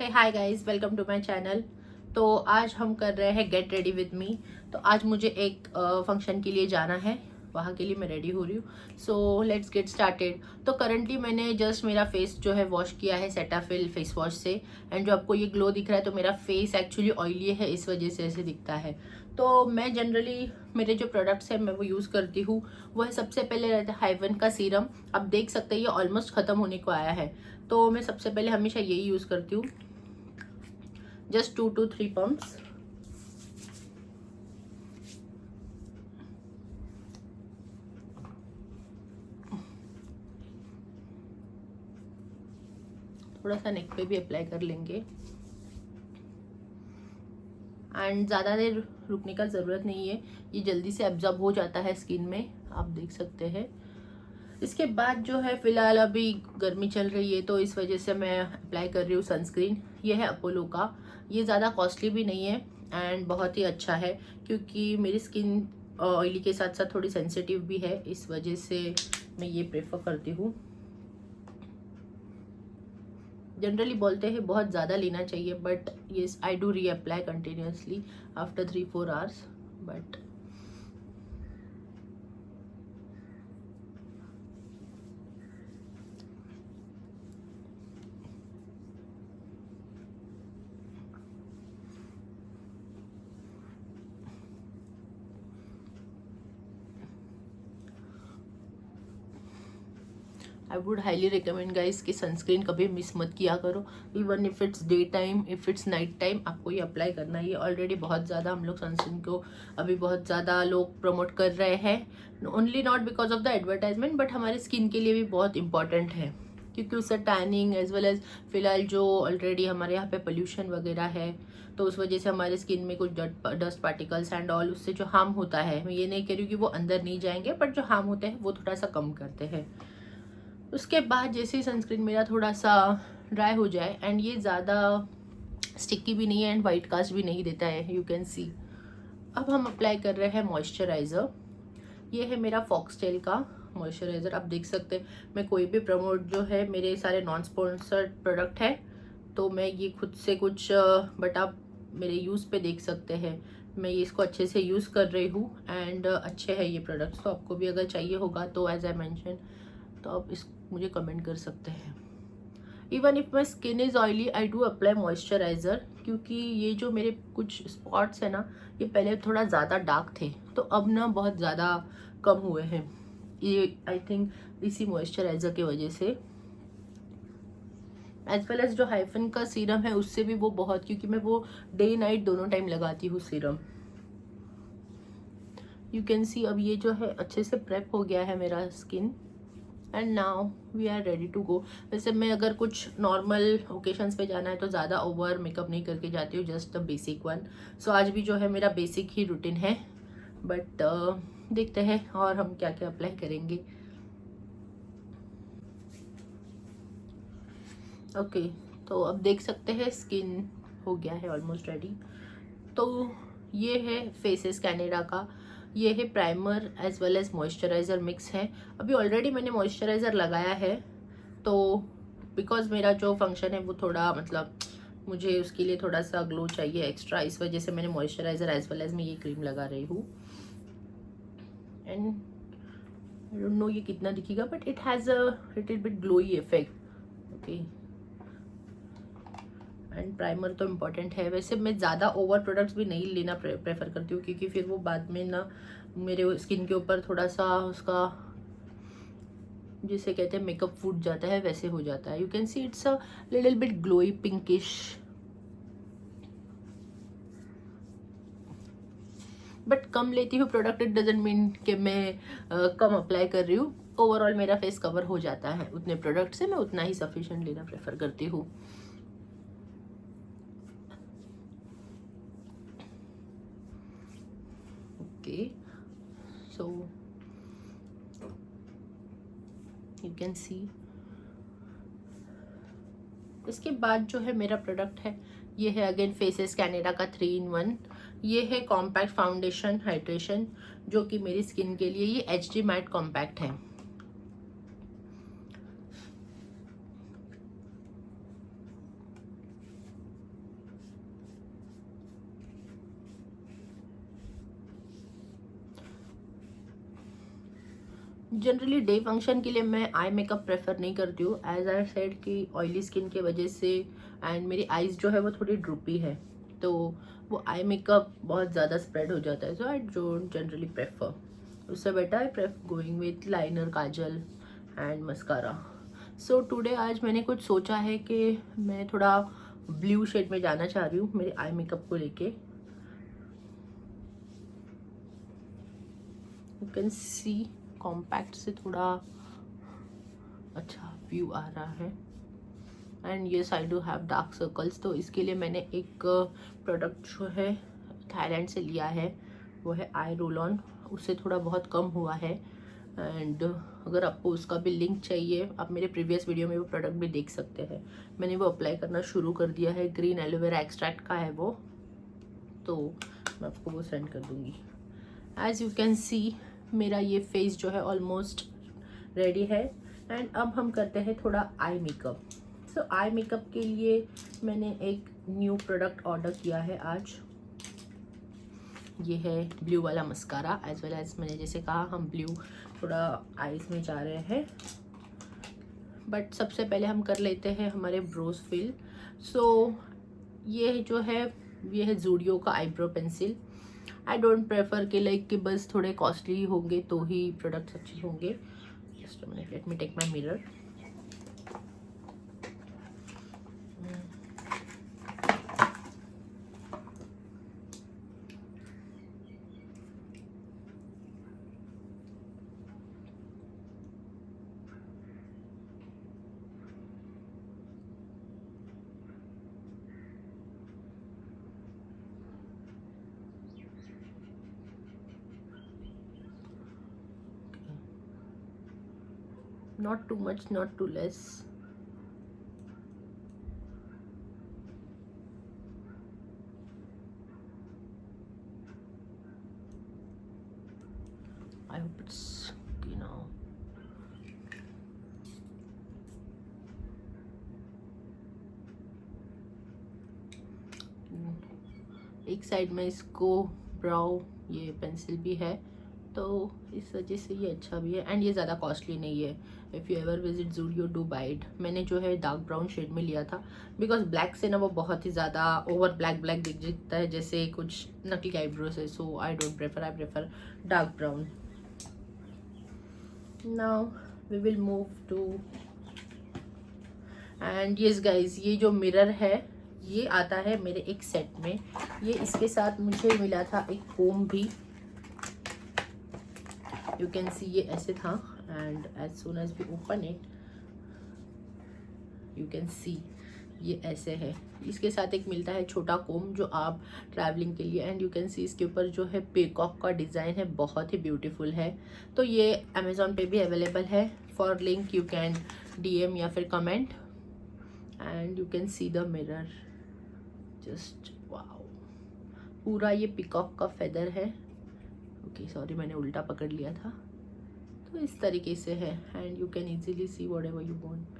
Hey hi guys, welcome to my channel. तो आज हम कर रहे हैं गेट रेडी विद मी। तो आज मुझे एक फंक्शन के लिए जाना है, वहाँ के लिए मैं रेडी हो रही हूँ। So let's get started. तो करंटली मैंने जस्ट मेरा फेस जो है वॉश किया है सेटाफिल फेस वॉश से। एंड जो आपको ये ग्लो दिख रहा है, तो मेरा फेस एक्चुअली ऑयली है, इस वजह से ऐसे दिखता है। तो मैं जनरली मेरे जो प्रोडक्ट्स हैं मैं वो यूज़ करती हूँ। वो है सबसे पहले रहता है हाइवन का सीरम। आप देख सकते हैं ये ऑलमोस्ट ख़त्म होने को आया है। तो मैं सबसे पहले हमेशा यही यूज़ करती हूँ, just 2 to 3 pumps। थोड़ा सा नेक पे भी अप्लाई कर लेंगे। एंड ज़्यादा देर रुकने का ज़रूरत नहीं है, ये जल्दी से एब्जॉर्ब हो जाता है स्किन में, आप देख सकते हैं। इसके बाद जो है फिलहाल अभी गर्मी चल रही है, तो इस वजह से मैं अप्लाई कर रही हूँ सनस्क्रीन। ये है अपोलो का। ये ज़्यादा कॉस्टली भी नहीं है एंड बहुत ही अच्छा है, क्योंकि मेरी स्किन ऑयली के साथ साथ थोड़ी सेंसिटिव भी है, इस वजह से मैं ये प्रेफर करती हूँ। जनरली बोलते हैं बहुत ज़्यादा लेना चाहिए, बट येस आई डू री apply continuously after 3-4 hours. But I would highly recommend guys कि सनस्क्रीन कभी मिस मत किया करो। Even if it's day time, if it's night time, आपको ये अप्लाई करना ही है। ऑलरेडी बहुत ज़्यादा हम लोग सनस्क्रीन को अभी बहुत ज़्यादा लोग प्रमोट कर रहे हैं, only not because of the advertisement, but हमारे स्किन के लिए भी बहुत इंपॉर्टेंट है, क्योंकि उससे टैनिंग एज वेल एज फिलहाल जो ऑलरेडी हमारे यहाँ पे पोल्यूशन वगैरह है, तो उस वजह से हमारे स्किन में कुछ डस्ट पार्टिकल्स एंड ऑल, उससे जो हार्म होता है, मैं ये नहीं कह रही हूँ कि वो अंदर नहीं जाएंगे, बट जो हार्म होते हैं वो थोड़ा सा कम करते हैं। उसके बाद जैसे ही सनस्क्रीन मेरा थोड़ा सा ड्राई हो जाए, एंड ये ज़्यादा स्टिकी भी नहीं है एंड वाइट कास्ट भी नहीं देता है, यू कैन सी। अब हम अप्लाई कर रहे हैं मॉइस्चराइज़र। ये है मेरा फॉक्सटेल का मॉइस्चराइज़र। आप देख सकते हैं, मैं कोई भी प्रमोट जो है, मेरे सारे नॉन स्पॉन्सर्ड प्रोडक्ट है, तो मैं ये खुद से कुछ बट आप मेरे यूज़ पे देख सकते हैं, मैं ये इसको अच्छे से यूज़ कर रही हूँ एंड अच्छे है ये प्रोडक्ट्स। तो आपको भी अगर चाहिए होगा तो एज आई मेंशन, तो आप इस मुझे कमेंट कर सकते हैं। Even if my skin is oily I do apply moisturiser, क्योंकि ये जो मेरे कुछ स्पॉट्स है ना, ये पहले थोड़ा ज़्यादा डार्क थे, तो अब ना बहुत ज़्यादा कम हुए हैं, ये आई थिंक इसी मॉइस्चराइज़र की वजह से। एज वेल एज जो हाइफन का सीरम है उससे भी वो बहुत, क्योंकि मैं वो डे नाइट दोनों टाइम लगाती हूँ सीरम। यू कैन सी अब ये जो है अच्छे से प्रेप हो गया है मेरा skin, and now we are ready to go. वैसे मैं अगर कुछ नॉर्मल ओकेशंस पे जाना है तो ज़्यादा ओवर मेकअप नहीं करके जाती हूँ, जस्ट द बेसिक वन। सो आज भी जो है मेरा बेसिक ही रूटीन है, बट देखते हैं और हम क्या क्या अप्लाई करेंगे। ओके, तो अब देख सकते हैं स्किन हो गया है ऑलमोस्ट रेडी। तो ये है फेसेस कैनेडा का, ये है primer as well as moisturiser mix है। अभी ऑलरेडी मैंने मॉइस्चराइज़र लगाया है, तो बिकॉज मेरा जो फंक्शन है वो थोड़ा मतलब मुझे उसके लिए थोड़ा सा ग्लो चाहिए एक्स्ट्रा, इस वजह से मैंने मॉइस्चराइज़र एज वेल एज मैं ये क्रीम लगा रही हूँ। एंड आई डोंट नो ये कितना दिखेगा, but it has a little bit glowy effect. Okay, and primer तो इम्पॉर्टेंट है। वैसे मैं ज़्यादा ओवर प्रोडक्ट्स भी नहीं लेना प्रेफर करती हूँ, क्योंकि फिर वो बाद में ना मेरे स्किन के ऊपर थोड़ा सा उसका जिसे कहते हैं मेकअप फूट जाता है, वैसे हो जाता है। You can see it's a little bit glowy pinkish, but कम लेती हूँ प्रोडक्ट, इट डजेंट मीन कि मैं कम अप्लाई कर रही हूँ। ओवरऑल मेरा फेस कवर हो जाता है उतने प्रोडक्ट से, मैं उतना ही सफिशिएंट लेना प्रेफर करती हूँ। ओके, सो यू कैन सी। इसके बाद जो है मेरा प्रोडक्ट है, ये है अगेन फेसेस कैनेडा का 3 in 1। ये है कॉम्पैक्ट फाउंडेशन हाइड्रेशन, जो कि मेरी स्किन के लिए ये HD मैट कॉम्पैक्ट है। जनरली डे फंक्शन के लिए मैं आई मेकअप प्रेफर नहीं करती हूँ, एज आई सेड कि ऑयली स्किन की वजह से एंड मेरी आईज जो है वो थोड़ी ड्रूपी है, तो वो आई मेकअप बहुत ज़्यादा स्प्रेड हो जाता है, so I don't generally prefer. उससे better I prefer going with liner, Kajal and mascara. So today आज मैंने कुछ सोचा है कि मैं थोड़ा ब्लू शेड में जाना चाह रही हूँ मेरे आई मेकअप को लेके। यू कैन सी कॉम्पैक्ट से थोड़ा अच्छा व्यू आ रहा है। And yes I do have dark circles, तो इसके लिए मैंने एक प्रोडक्ट जो है थाईलैंड से लिया है, वो है आई रोल ऑन। उससे थोड़ा बहुत कम हुआ है। एंड अगर आपको उसका भी लिंक चाहिए, आप मेरे प्रीवियस वीडियो में वो प्रोडक्ट भी देख सकते हैं। मैंने वो अप्लाई करना शुरू कर दिया है, ग्रीन एलोवेरा एक्सट्रैक्ट का है वो, तो मैं आपको वो सेंड कर दूँगी। एज यू कैन सी मेरा ये फेस जो है ऑलमोस्ट रेडी है। एंड अब हम करते हैं थोड़ा आई मेकअप। सो आई मेकअप के लिए मैंने एक न्यू प्रोडक्ट ऑर्डर किया है आज। ये है ब्लू वाला मस्कारा, एज वेल एज मैंने जैसे कहा हम ब्लू थोड़ा आईज में जा रहे हैं, बट सबसे पहले हम कर लेते हैं हमारे ब्रोज फिल। सो ये जो है ये है ज़ूडियो का eyebrow pencil. I don't prefer कि लाइक कि बस थोड़े कॉस्टली होंगे तो ही प्रोडक्ट्स अच्छे होंगे। Just a minute, let me take my mirror. Not too much, not too less. I hope it's okay now. एक साइड में इसको ब्राउ ये पेंसिल भी है, तो इस वजह से ये अच्छा भी है एंड ये ज़्यादा कॉस्टली नहीं है। If you ever visit Zudio do buy it. मैंने जो है डार्क ब्राउन शेड में लिया था, बिकॉज ब्लैक से ना वो बहुत ही ज़्यादा ओवर ब्लैक ब्लैक दिखता है, जैसे कुछ नकली आईब्रोज है। So I don't prefer, I prefer dark brown. Now we will move to and yes guys, ये जो मिरर है ये आता है मेरे एक सेट में। ये इसके साथ मुझे मिला था एक कोम भी। यू कैन सी ये ऐसे था and as soon as we open it you can see ये ऐसे है। इसके साथ एक मिलता है छोटा कोम जो आप ट्रैवलिंग के लिए, एंड यू कैन सी इसके ऊपर जो है पीकॉक का डिज़ाइन है, बहुत ही ब्यूटीफुल है। तो ये अमेज़ॉन पे भी अवेलेबल है। For link you can DM या फिर comment. And you can see the mirror, just wow. पूरा ये पीकॉक का फेदर है। ओके सॉरी, मैंने उल्टा पकड़ लिया था। तो इस तरीके से है and you can easily see whatever you want.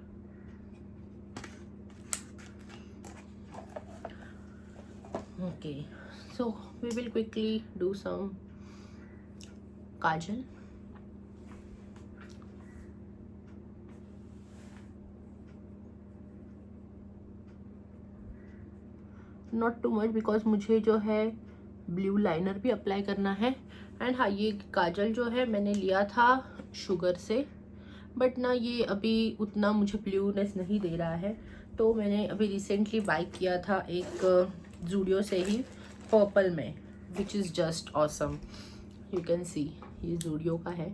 Okay, so we will quickly do some kajal. Not too much because मुझे जो है ब्लू लाइनर भी अप्लाई करना है। एंड हाँ, ये काजल जो है मैंने लिया था शुगर से, बट ना ये अभी उतना मुझे ब्लूनेस नहीं दे रहा है, तो मैंने अभी रिसेंटली बाय किया था एक ज़ूडियो से ही पर्पल में, which is just awesome. You can see ये ज़ूडियो का है,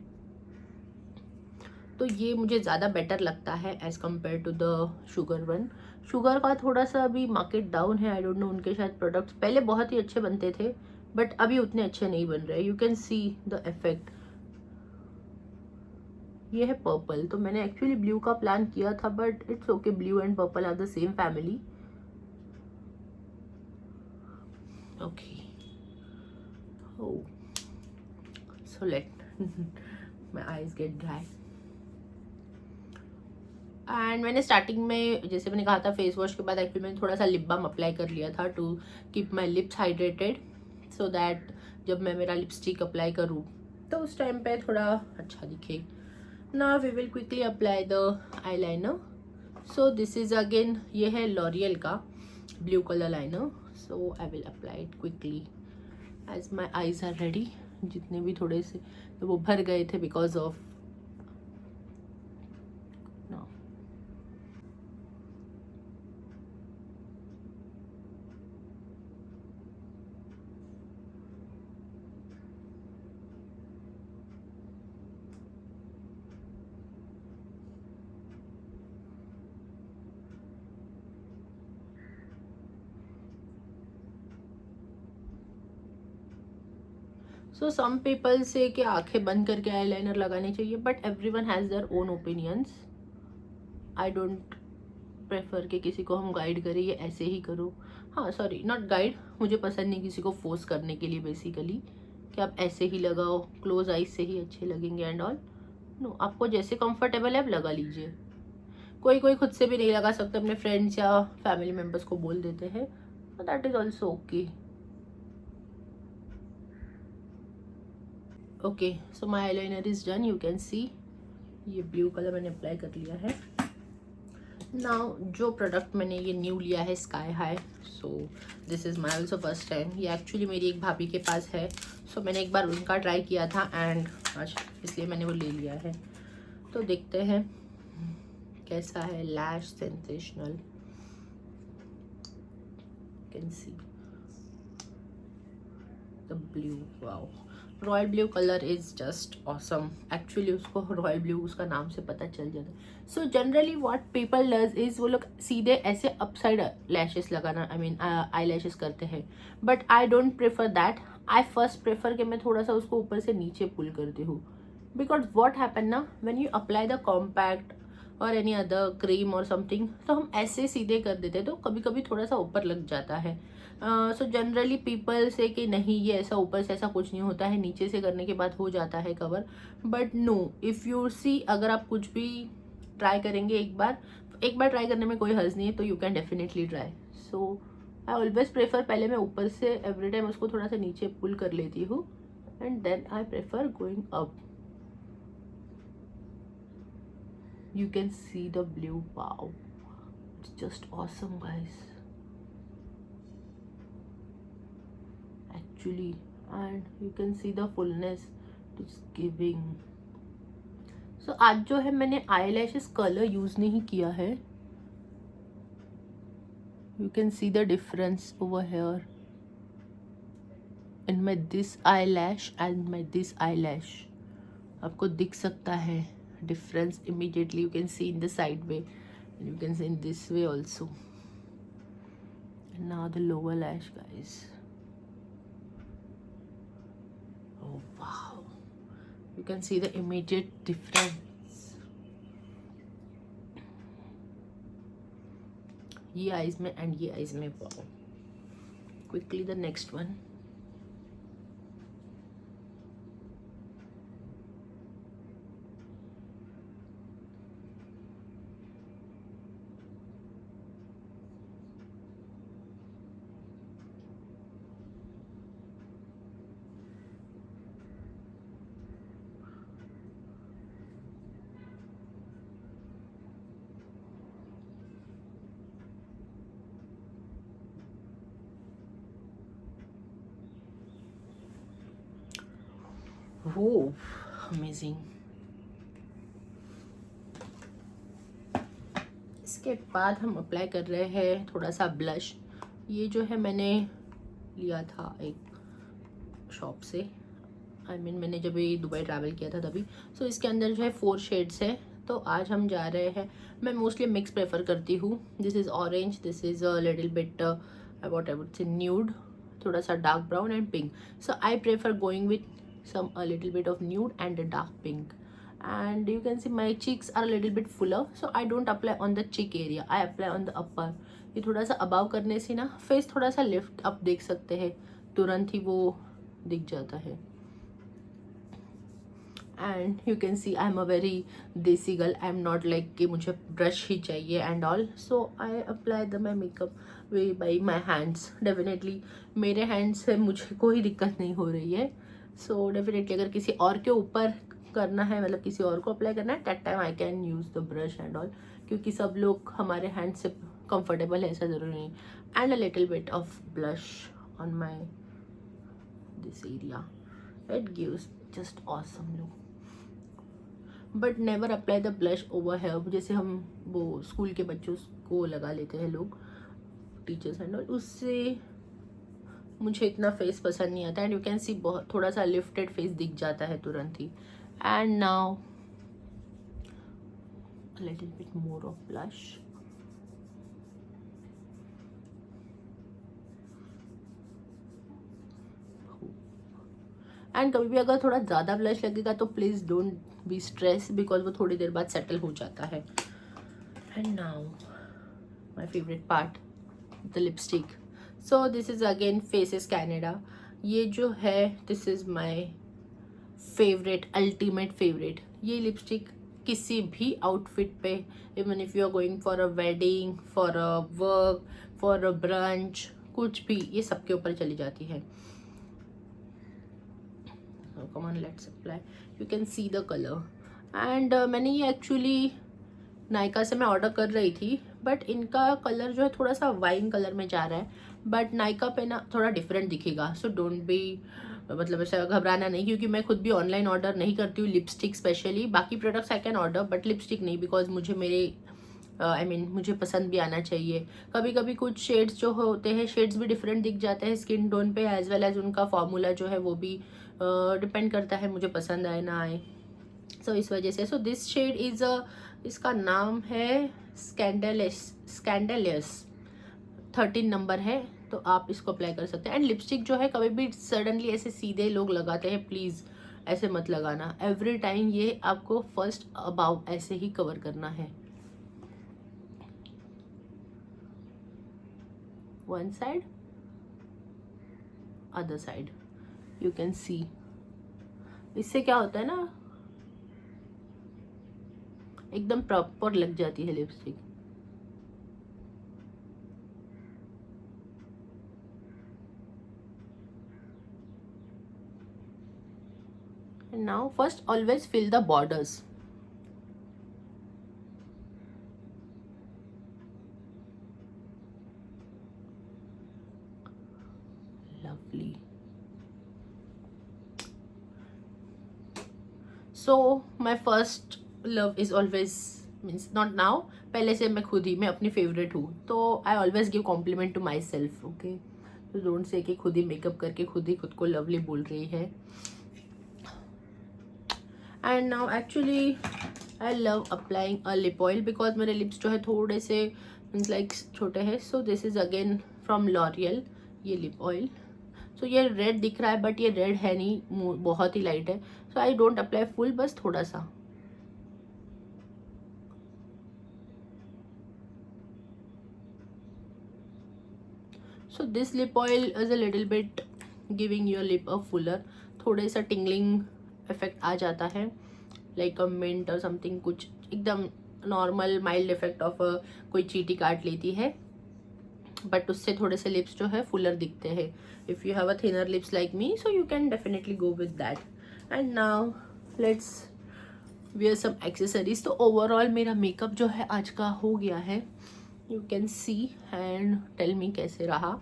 तो ये मुझे ज़्यादा बेटर लगता है as compare to the Sugar one. Sugar का थोड़ा सा अभी मार्केट डाउन है, आई डोंट नो, उनके शायद प्रोडक्ट्स पहले बहुत ही अच्छे बनते थे बट अभी उतने अच्छे नहीं बन रहे। You can see the effect. ये है पर्पल, तो मैंने एक्चुअली ब्लू का प्लान किया था but it's okay, blue and purple are the same family. Okay, oh so let my eyes get dry। And मैंने स्टार्टिंग में जैसे मैंने कहा था फेस वॉश के बाद एक्चुअली मैंने थोड़ा सा लिप बाम अप्लाई कर लिया था to keep my lips hydrated, so that जब मैं मेरा लिपस्टिक अप्लाई करूँ तो उस टाइम पे थोड़ा अच्छा दिखे। Now we will quickly apply the eyeliner. So this is again, ये है लॉरियल का blue colour liner. So I will apply it quickly as my eyes are ready. जितने भी थोड़े से तो वो भर गए थे because of so some people say कि आंखें बंद करके आईलाइनर लगानी चाहिए, but everyone has their own opinions. I don't prefer कि किसी को हम गाइड करें ये ऐसे ही करो. हाँ सॉरी, नॉट गाइड, मुझे पसंद नहीं किसी को फोर्स करने के लिए बेसिकली कि आप ऐसे ही लगाओ, क्लोज आइज से ही अच्छे लगेंगे एंड ऑल. नो, आपको जैसे कंफर्टेबल है आप लगा लीजिए. कोई कोई खुद से भी नहीं लगा सकते, अपने फ्रेंड्स या फैमिली मेम्बर्स को बोल देते हैं, that is also okay. Okay, so my eyeliner is done. You can see ये ब्लू कलर मैंने अप्लाई कर लिया है. नाउ जो प्रोडक्ट मैंने ये न्यू लिया है sky high. So this is my also first time. ये एक्चुअली मेरी एक भाभी के पास है. सो मैंने एक बार उनका ट्राई किया था एंड आज इसलिए मैंने वो ले लिया है. तो देखते हैं कैसा है. Lash sensational, can see the blue. Wow, royal blue colour is just awesome. Actually उसको रॉयल ब्लू उसका नाम से पता चल जाता है. So generally what people does is वो लोग सीधे ऐसे अपसाइड लैशेस लगाना, आई मीन आई लैशेस करते हैं, but I don't prefer that. I first prefer कि मैं थोड़ा सा उसको ऊपर से नीचे पुल करती हूँ. बिकॉज वॉट हैपन ना, when you apply the compact और एनी अदर क्रीम और समथिंग, तो हम ऐसे सीधे कर देते हैं तो कभी कभी थोड़ा सा ऊपर लग जाता है. सो जनरली पीपल से कि नहीं ये ऐसा ऊपर से ऐसा कुछ नहीं होता है, नीचे से करने के बाद हो जाता है cover. But no, if you see, अगर आप कुछ भी ट्राई करेंगे एक बार ट्राई करने में कोई हर्ज नहीं है, तो you can definitely try. So I always prefer, पहले मैं ऊपर से एवरी टाइम उसको थोड़ा सा नीचे पुल कर लेती हूँ and then I prefer going up. You can see the blue. Wow, it's just awesome guys, actually. And you can see the fullness it's giving. So आज जो है मैंने eyelashes color use नहीं किया है. You can see the difference over here in my this eyelash and my this eyelash. आपको दिख सकता है difference immediately. You can see in the side way and you can see in this way also. And now the lower lash guys. Oh wow, you can see the immediate difference. ये eyes में and ये eyes में. Wow. Quickly the next one. Oh, amazing. इसके बाद हम apply कर रहे हैं थोड़ा सा ब्लश. ये जो है मैंने लिया था एक शॉप से, आई मीन मैंने जब ये दुबई ट्रैवल किया था तभी. सो इसके अंदर जो है 4 शेड्स है. तो आज हम जा रहे हैं, मैं मोस्टली मिक्स प्रेफर करती हूँ. This is orange, this is a little bit what I would say nude, थोड़ा सा dark brown and pink. So I prefer going with some a little bit of nude and a dark pink. And you can see my cheeks are a little bit fuller, so I don't apply on the cheek area, I apply on the upper. ये थोड़ा सा above करने से ना face थोड़ा सा lift up देख सकते हैं, तुरंत ही वो दिख जाता है. And you can see I am a very desi girl. I am not like कि मुझे ब्रश ही चाहिए and all. So I apply the my makeup way by my hands. Definitely मेरे हैंड्स से मुझे कोई दिक्कत नहीं हो रही है. सो डेफिनेटली अगर किसी और के ऊपर करना है, मतलब किसी और को अप्लाई करना है, that time I can use the brush and all, क्योंकि सब लोग हमारे हैंड से कंफर्टेबल है ऐसा ज़रूरी नहीं. And a little bit of blush on my this area, it gives just awesome look. But never apply the blush over here, जैसे हम वो स्कूल के बच्चों को लगा लेते हैं लोग, टीचर्स एंड ऑल, उससे मुझे इतना फेस पसंद नहीं आता. एंड यू कैन सी बहुत थोड़ा सा लिफ्टेड फेस दिख जाता है तुरंत ही. And now a little bit more of blush. And कभी भी अगर थोड़ा ज़्यादा ब्लश लगेगा तो please don't be stress, because वो थोड़ी देर बाद सेटल हो जाता है. And now my favourite part, the lipstick. So this is again faces Canada. ये जो है this is my favourite, ultimate favourite. ये लिपस्टिक किसी भी आउटफिट पे, even if you are going for a wedding, for a work, for a brunch, कुछ भी, ये सबके ऊपर चली जाती है. Come on, let's apply. You can see the colour. And मैंने ये एक्चुअली नायका से मैं ऑर्डर कर रही थी, बट इनका कलर जो है थोड़ा सा वाइन कलर में जा रहा है, बट नायका पे ना थोड़ा डिफरेंट दिखेगा. सो डोंट बी, मतलब ऐसा घबराना नहीं, क्योंकि मैं खुद भी ऑनलाइन ऑर्डर नहीं करती हूँ लिपस्टिक स्पेशली. बाकी products I can order, but lipstick नहीं, बिकॉज मुझे मेरे मुझे पसंद भी आना चाहिए. कभी कभी कुछ शेड्स जो होते हैं, शेड्स भी डिफरेंट दिख जाते हैं स्किन टोन पे, एज वेल एज उनका फॉर्मूला जो है वो भी डिपेंड करता है मुझे पसंद आए ना आए. सो इस वजह से. सो दिस शेड इज इसका नाम है स्कैंडलियस, 13 नंबर है, तो आप इसको अप्लाई कर सकते हैं. एंड लिपस्टिक जो है कभी भी सडनली ऐसे सीधे लोग लगाते हैं, प्लीज़ ऐसे मत लगाना. एवरी टाइम ये आपको फर्स्ट अबाउ ऐसे ही कवर करना है. One side, other side, you can सी. इससे क्या होता है ना, एकदम प्रॉपर लग जाती है lipstick. And now first always fill the borders. Lovely. So my first love is always, means not now, पहले से मैं खुद ही, मैं अपनी फेवरेट हूँ, तो I always give compliment to myself. Okay, तो डोंट से कि खुद ही मेकअप करके खुद को लवली बोल रही है. And now actually I love applying a lip oil, because मेरे लिप्स जो है थोड़े से मीन्स लाइक छोटे हैं. सो this is again from L'Oréal, ये लिप ऑयल. सो ये रेड दिख रहा है, बट ये रेड है नहीं, बहुत ही लाइट है. So I don't apply full, बस थोड़ा सा. So this lip oil is a little bit giving your lip a Fuller, थोड़े सा टिंगलिंग इफेक्ट आ जाता है, लाइक अ मिंट और समथिंग, कुछ एकदम नॉर्मल माइल्ड इफेक्ट ऑफ कोई चींटी काट लेती है, बट उससे थोड़े से लिप्स जो है फुलर दिखते हैं. If you have a thinner lips like me, so you can definitely go with that. And now let's wear some accessories. तो ओवरऑल मेरा मेकअप जो है आज का हो गया है, you can see and tell me कैसे रहा.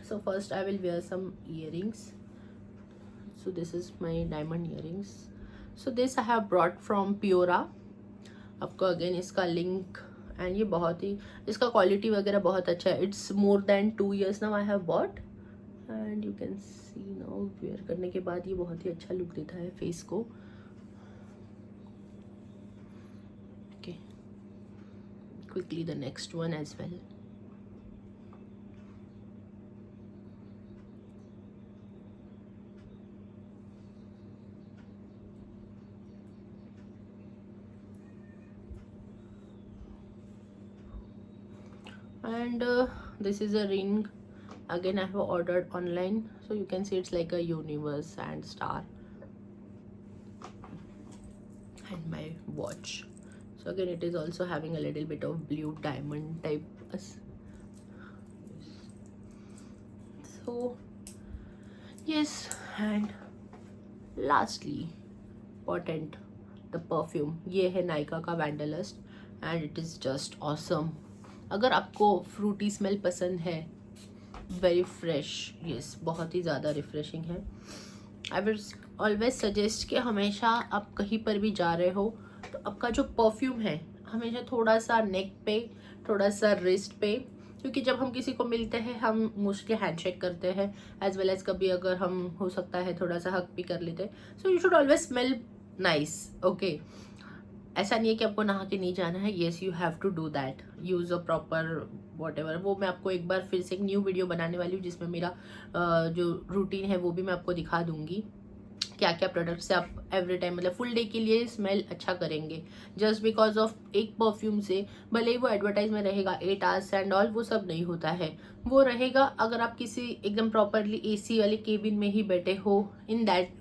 So first I will wear some earrings. So this is my diamond earrings. So this I have brought from Pyora. आपको अगेन इसका लिंक, एंड ये बहुत ही, इसका क्वालिटी वगैरह बहुत अच्छा है. It's more than 2 years now I have bought, and you can see now wear करने के बाद ये बहुत ही अच्छा लुक देता है फेस को. Okay, quickly the next one as well. And this is a ring, again I have ordered online, so you can see it's like a universe and star. And my watch, so again it is also having a little bit of blue diamond type. So yes, and lastly potent the perfume. ये है नायका का wanderlust and it is just awesome. अगर आपको Frooti smell पसंद है, very fresh, yes, बहुत ही ज़्यादा refreshing है। आई विल ऑलवेज सजेस्ट कि हमेशा आप कहीं पर भी जा रहे हो तो आपका जो परफ्यूम है हमेशा थोड़ा सा नेक पे, थोड़ा सा रिस्ट पे, क्योंकि जब हम किसी को मिलते हैं हम मोस्टली हैंडशेक करते हैं, एज वेल एज कभी अगर हम हो सकता है थोड़ा सा हक भी कर लेते हैं। So you should always smell nice, okay. ऐसा नहीं है कि आपको नहा के नहीं जाना है, yes you have to do that, use a proper whatever. वो मैं आपको एक बार फिर से एक न्यू वीडियो बनाने वाली हूँ जिसमें मेरा जो रूटीन है वो भी मैं आपको दिखा दूंगी, क्या क्या प्रोडक्ट से आप एवरी टाइम मतलब फुल डे के लिए स्मेल अच्छा करेंगे। जस्ट बिकॉज ऑफ एक परफ्यूम से, भले ही वो एडवर्टाइज में रहेगा 8 आवर्स एंड ऑल, वो सब नहीं होता है। वो रहेगा अगर आप किसी एकदम प्रॉपरली एसी वाले केबिन में ही बैठे हो, इन दैट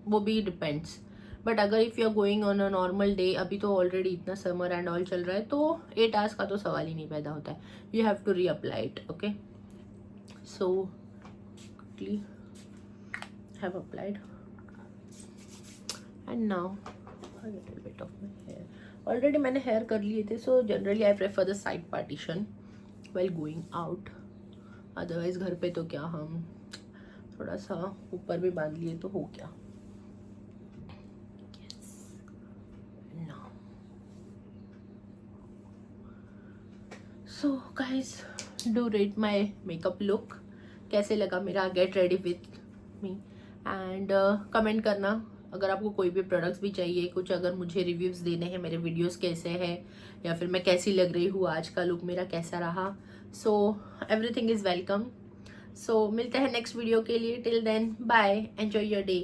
वो भी डिपेंड्स। बट अगर if you are going on a normal day, अभी तो ऑलरेडी इतना समर एंड ऑल चल रहा है तो 8 आवर्स का तो सवाल ही नहीं पैदा होता है। You have to reapply it, okay. So quickly have applied and now a little bit of my hair. Already मैंने हेयर कर लिए थे, so generally I prefer the side partition well going out. Otherwise घर पे तो क्या, हम थोड़ा सा ऊपर भी बांध लिए तो हो क्या। So guys, do rate my makeup look, कैसे लगा मेरा get ready with me, and comment करना अगर आपको कोई भी प्रोडक्ट्स भी चाहिए, कुछ अगर मुझे रिव्यूज़ देने हैं मेरे वीडियोस कैसे हैं, या फिर मैं कैसी लग रही हूँ, आज का लुक मेरा कैसा रहा। So everything is welcome. So मिलते हैं नेक्स्ट वीडियो के लिए। Till then bye, enjoy your day.